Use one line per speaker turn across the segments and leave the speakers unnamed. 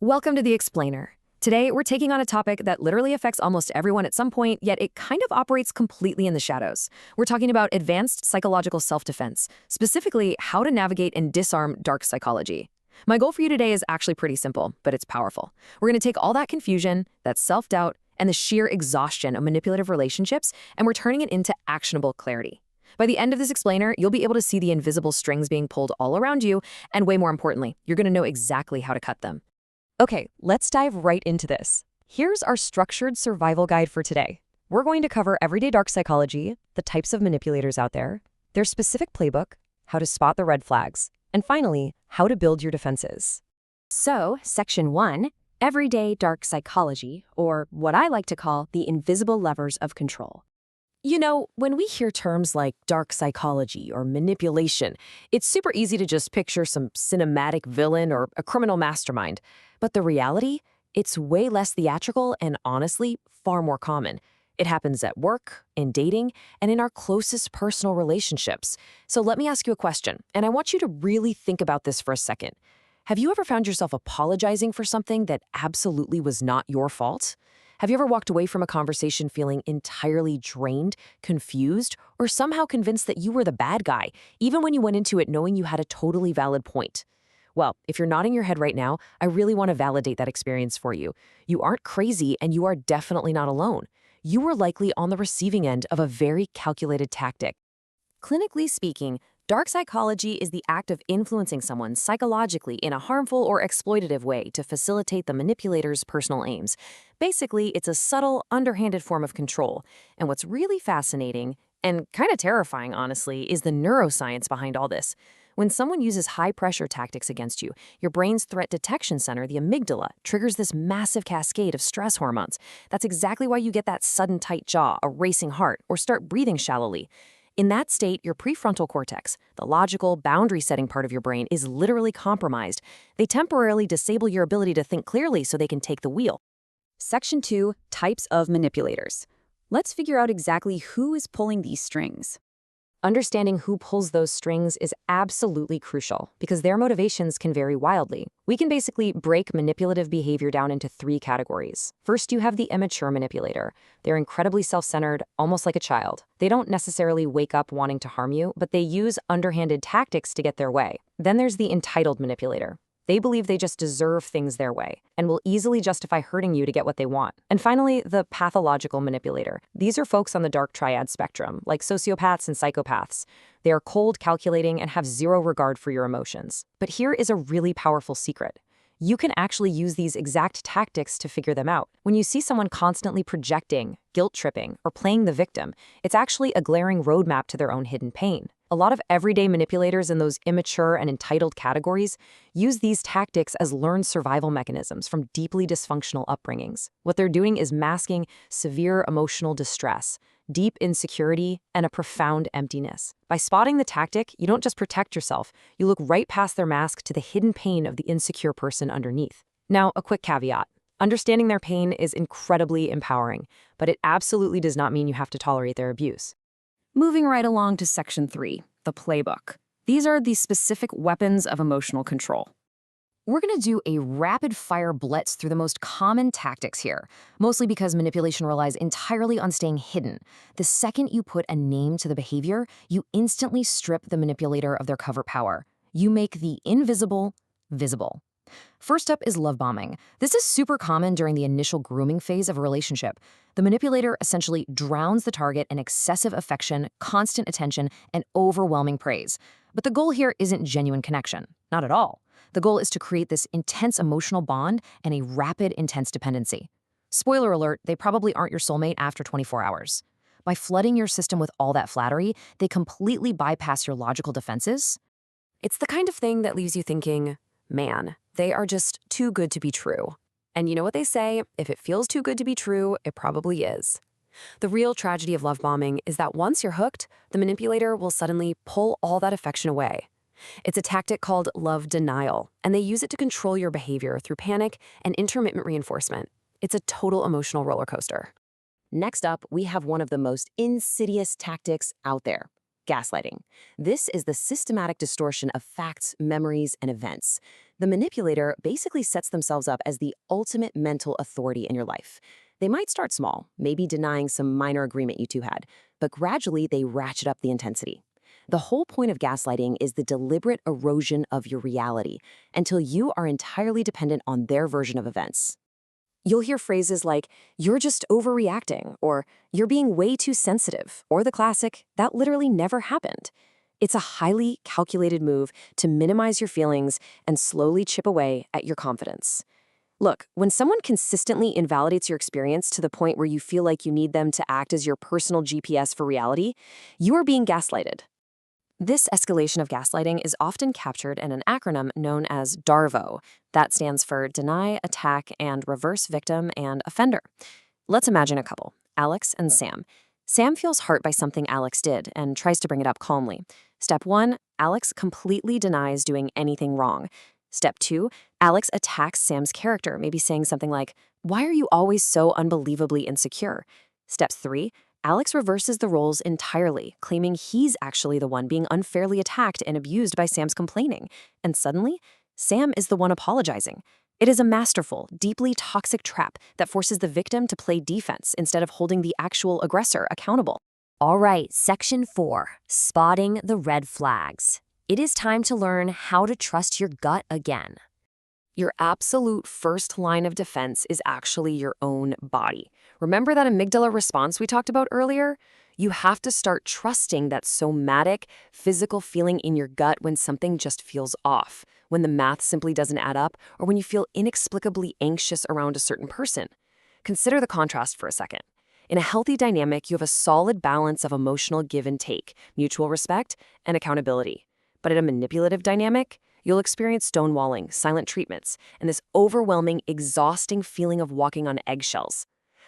Welcome to The Explainer. Today, we're taking on a topic that literally affects almost everyone at some point, yet it kind of operates completely in the shadows. We're talking about advanced psychological self-defense, specifically how to navigate and disarm dark psychology. My goal for you today is actually pretty simple, but it's powerful. We're going to take all that confusion, that self-doubt, and the sheer exhaustion of manipulative relationships, and we're turning it into actionable clarity. By the end of this explainer, you'll be able to see the invisible strings being pulled all around you, and way more importantly, you're going to know exactly how to cut them. Okay, let's dive right into this. Here's our structured survival guide for today. We're going to cover everyday dark psychology, the types of manipulators out there, their specific playbook, how to spot the red flags, and finally, how to build your defenses.
So, Section 1, Everyday Dark Psychology, or what I like to call the invisible levers of control.
You know, when we hear terms like dark psychology or manipulation, it's super easy to just picture some cinematic villain or a criminal mastermind. But the reality, it's way less theatrical and honestly, far more common. It happens at work, in dating, and in our closest personal relationships. So let me ask you a question, and I want you to really think about this for a second. Have you ever found yourself apologizing for something that absolutely was not your fault? Have you ever walked away from a conversation feeling entirely drained, confused, or somehow convinced that you were the bad guy, even when you went into it knowing you had a totally valid point? Well, if you're nodding your head right now, I really want to validate that experience for you. You aren't crazy, and you are definitely not alone. You were likely on the receiving end of a very calculated tactic. Clinically speaking, dark psychology is the act of influencing someone psychologically in a harmful or exploitative way to facilitate the manipulator's personal aims. Basically, it's a subtle, underhanded form of control. And what's really fascinating, and kind of terrifying, honestly, is the neuroscience behind all this. When someone uses high-pressure tactics against you, your brain's threat detection center, the amygdala, triggers this massive cascade of stress hormones. That's exactly why you get that sudden tight jaw, a racing heart, or start breathing shallowly. In that state, your prefrontal cortex, the logical, boundary-setting part of your brain, is literally compromised. They temporarily disable your ability to think clearly so they can take the wheel.
Section 2, Types of Manipulators. Let's figure out exactly who is pulling these strings.
Understanding who pulls those strings is absolutely crucial because their motivations can vary wildly. We can basically break manipulative behavior down into 3 categories. First, you have the immature manipulator. They're incredibly self-centered, almost like a child. They don't necessarily wake up wanting to harm you, but they use underhanded tactics to get their way. Then there's the entitled manipulator. They believe they just deserve things their way and will easily justify hurting you to get what they want. And finally, the pathological manipulator. These are folks on the dark triad spectrum, like sociopaths and psychopaths. They are cold, calculating, and have zero regard for your emotions. But here is a really powerful secret. You can actually use these exact tactics to figure them out. When you see someone constantly projecting, guilt-tripping, or playing the victim, it's actually a glaring roadmap to their own hidden pain. A lot of everyday manipulators in those immature and entitled categories use these tactics as learned survival mechanisms from deeply dysfunctional upbringings. What they're doing is masking severe emotional distress, deep insecurity, and a profound emptiness. By spotting the tactic, you don't just protect yourself, you look right past their mask to the hidden pain of the insecure person underneath. Now, a quick caveat. Understanding their pain is incredibly empowering, but it absolutely does not mean you have to tolerate their abuse.
Moving right along to Section 3, the playbook. These are the specific weapons of emotional control.
We're going to do a rapid-fire blitz through the most common tactics here, mostly because manipulation relies entirely on staying hidden. The second you put a name to the behavior, you instantly strip the manipulator of their covert power. You make the invisible visible. First up is love bombing. This is super common during the initial grooming phase of a relationship. The manipulator essentially drowns the target in excessive affection, constant attention, and overwhelming praise. But the goal here isn't genuine connection. Not at all. The goal is to create this intense emotional bond and a rapid, intense dependency. Spoiler alert, they probably aren't your soulmate after 24 hours. By flooding your system with all that flattery, they completely bypass your logical defenses. It's the kind of thing that leaves you thinking, man, they are just too good to be true. And you know what they say, if it feels too good to be true, it probably is. The real tragedy of love bombing is that once you're hooked, the manipulator will suddenly pull all that affection away. It's a tactic called love denial, and they use it to control your behavior through panic and intermittent reinforcement. It's a total emotional roller coaster. Next up, we have one of the most insidious tactics out there. Gaslighting. This is the systematic distortion of facts, memories, and events. The manipulator basically sets themselves up as the ultimate mental authority in your life. They might start small, maybe denying some minor agreement you two had, but gradually they ratchet up the intensity. The whole point of gaslighting is the deliberate erosion of your reality until you are entirely dependent on their version of events. You'll hear phrases like, "You're just overreacting," or "You're being way too sensitive," or the classic, "That literally never happened." It's a highly calculated move to minimize your feelings and slowly chip away at your confidence. Look, when someone consistently invalidates your experience to the point where you feel like you need them to act as your personal GPS for reality, you are being gaslighted. This escalation of gaslighting is often captured in an acronym known as DARVO. That stands for Deny, Attack, and Reverse Victim and Offender. Let's imagine a couple, Alex and Sam. Sam feels hurt by something Alex did and tries to bring it up calmly. Step 1, Alex completely denies doing anything wrong. Step 2, Alex attacks Sam's character, maybe saying something like, "Why are you always so unbelievably insecure?" Step 3, Alex reverses the roles entirely, claiming he's actually the one being unfairly attacked and abused by Sam's complaining. And suddenly, Sam is the one apologizing. It is a masterful, deeply toxic trap that forces the victim to play defense instead of holding the actual aggressor accountable.
All right, Section 4, Spotting the Red Flags. It is time to learn how to trust your gut again.
Your absolute first line of defense is actually your own body. Remember that amygdala response we talked about earlier? You have to start trusting that somatic, physical feeling in your gut when something just feels off, when the math simply doesn't add up, or when you feel inexplicably anxious around a certain person. Consider the contrast for a second. In a healthy dynamic, you have a solid balance of emotional give and take, mutual respect, and accountability. But in a manipulative dynamic, you'll experience stonewalling, silent treatments, and this overwhelming, exhausting feeling of walking on eggshells.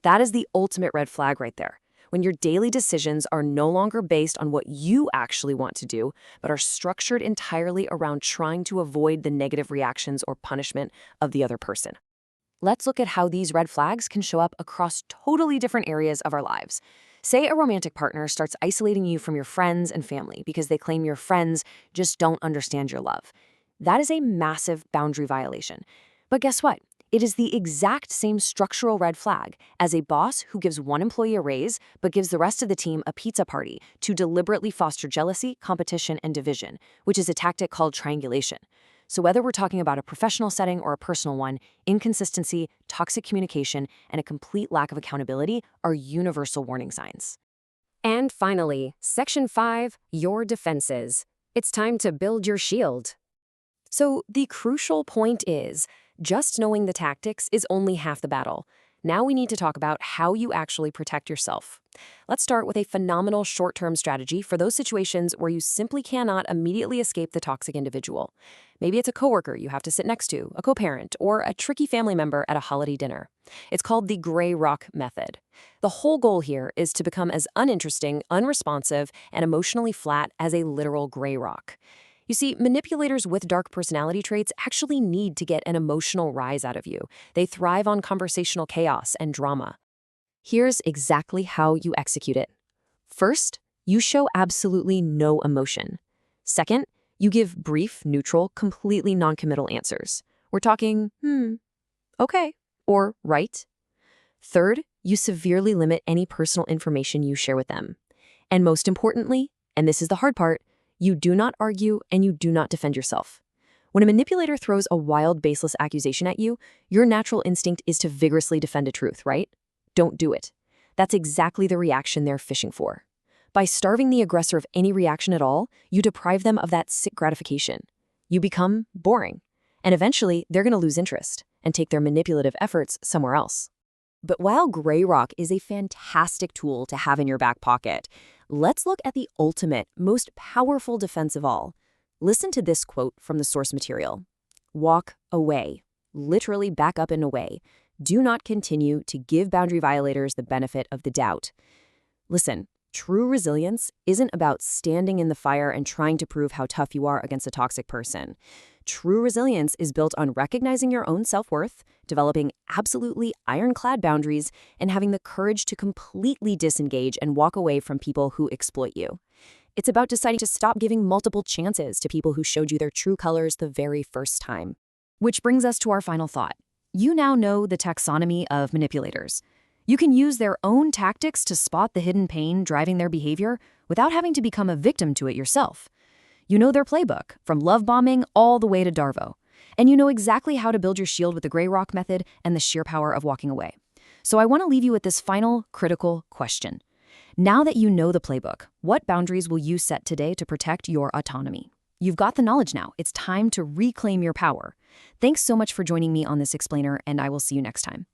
That is the ultimate red flag right there, when your daily decisions are no longer based on what you actually want to do, but are structured entirely around trying to avoid the negative reactions or punishment of the other person. Let's look at how these red flags can show up across totally different areas of our lives. Say a romantic partner starts isolating you from your friends and family because they claim your friends just don't understand your love. That is a massive boundary violation. But guess what? It is the exact same structural red flag as a boss who gives one employee a raise but gives the rest of the team a pizza party to deliberately foster jealousy, competition, and division, which is a tactic called triangulation. So whether we're talking about a professional setting or a personal one, inconsistency, toxic communication, and a complete lack of accountability are universal warning signs.
And finally, Section 5, Your Defenses. It's time to build your shield.
So the crucial point is, just knowing the tactics is only half the battle. Now we need to talk about how you actually protect yourself. Let's start with a phenomenal short-term strategy for those situations where you simply cannot immediately escape the toxic individual. Maybe it's a coworker you have to sit next to, a co-parent, or a tricky family member at a holiday dinner. It's called the greyrockmethod. The whole goal here is to become as uninteresting, unresponsive, and emotionally flat as a literal gray rock. You see, manipulators with dark personality traits actually need to get an emotional rise out of you. They thrive on conversational chaos and drama. Here's exactly how you execute it. First, you show absolutely no emotion. Second, you give brief, neutral, completely non-committal answers. We're talking, okay, or right. Third, you severely limit any personal information you share with them. And most importantly, and this is the hard part, you do not argue and you do not defend yourself. When a manipulator throws a wild, baseless accusation at you, your natural instinct is to vigorously defend a truth, right? Don't do it. That's exactly the reaction they're fishing for. By starving the aggressor of any reaction at all, you deprive them of that sick gratification. You become boring. And eventually, they're going to lose interest and take their manipulative efforts somewhere else. But while Grey Rock is a fantastic tool to have in your back pocket, let's look at the ultimate, most powerful defense of all. Listen to this quote from the source material. Walk away. Literally back up and away. Do not continue to give boundary violators the benefit of the doubt. Listen, true resilience isn't about standing in the fire and trying to prove how tough you are against a toxic person. True resilience is built on recognizing your own self-worth, developing absolutely ironclad boundaries, and having the courage to completely disengage and walk away from people who exploit you. It's about deciding to stop giving multiple chances to people who showed you their true colors the very first time.
Which brings us to our final thought. You now know the taxonomy of manipulators. You can use their own tactics to spot the hidden pain driving their behavior without having to become a victim to it yourself. You know their playbook, from love bombing all the way to DARVO. And you know exactly how to build your shield with the greyrockmethod and the sheer power of walking away. So I want to leave you with this final, critical question. Now that you know the playbook, what boundaries will you set today to protect your autonomy? You've got the knowledge now. It's time to reclaim your power. Thanks so much for joining me on this explainer, and I will see you next time.